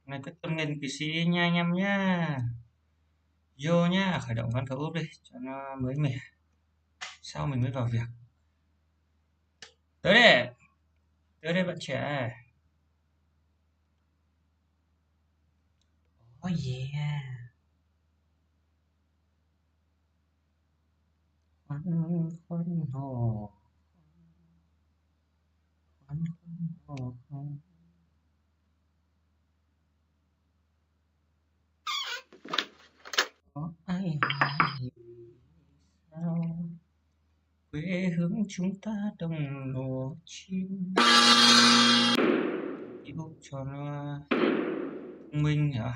Này quyết tâm lên PC nha anh em nhá. Vô nhá, khởi động ván cờ úp đi cho nó mới mẻ. Sau mình mới vào việc. Tới đây, tới đây bạn trẻ. Oh yeah. Khoan khoan hồ, khoan hồ không. Có ai hỏi sao quê hương chúng ta đồng lúa chim yêu cho nó thông minh hả?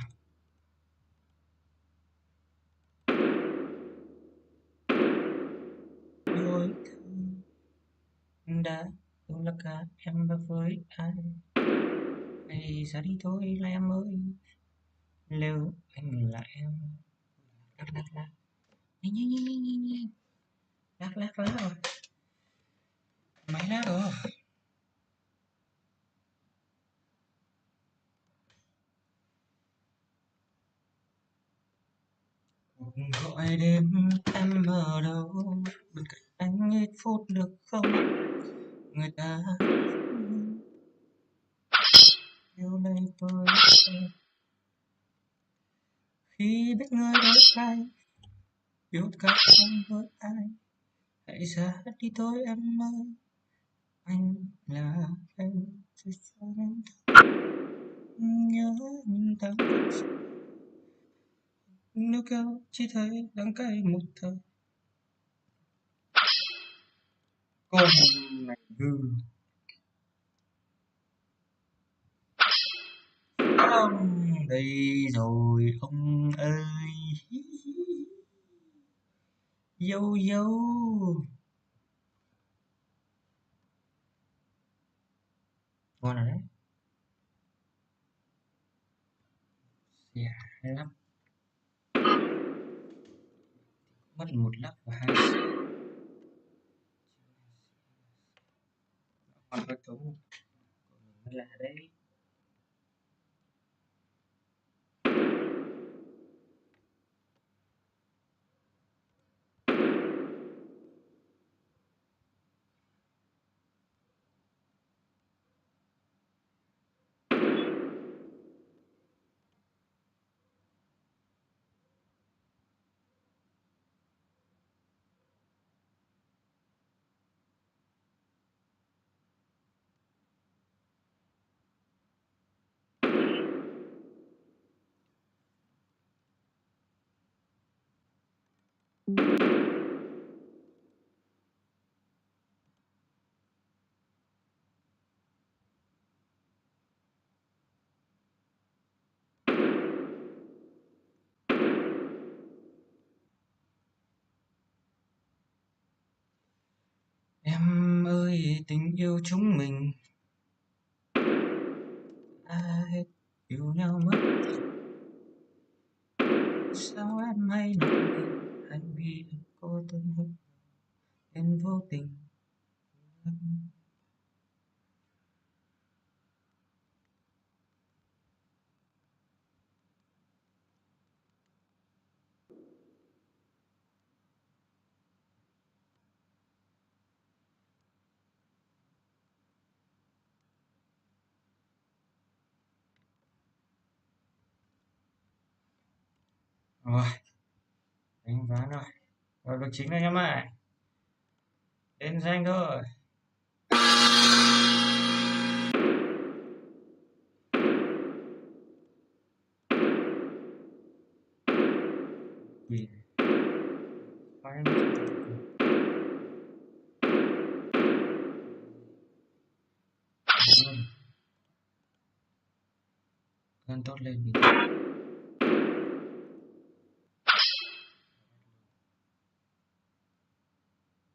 Đôi khi đã yêu là cả em và với ai hãy ra đi thôi là em ơi, nếu anh là em. Lắc lắc lắc, nhanh nhanh nhanh nhanh nhanh nhanh, lắc lắc lắc rồi, máy lắc rồi. Cuộc gọi đêm em ở đâu, bên cạnh anh ít phút được không? Người ta yêu đây tôi khi biết người với ai, yêu cả anh với ai, hãy ra đi thôi em ơi, anh là anh chỉ cho em nhớ những tháng nếu kéo chỉ thấy đắng cay một thời. Con này hư ông đây rồi ông ơi, dâu dâu ngon rồi đấy. Dạ hay lắm, mất một lắc và hai con có trống là đấy. Em ơi tình yêu chúng mình đã hết yêu nhau mất, sao em hay nổi hay vì cô đơn hơn em vô tình. Rồi đánh ván rồi, rồi được chính anh em ạ, đến danh thôi. Quỷ khoan cơn tốt lên bình thường.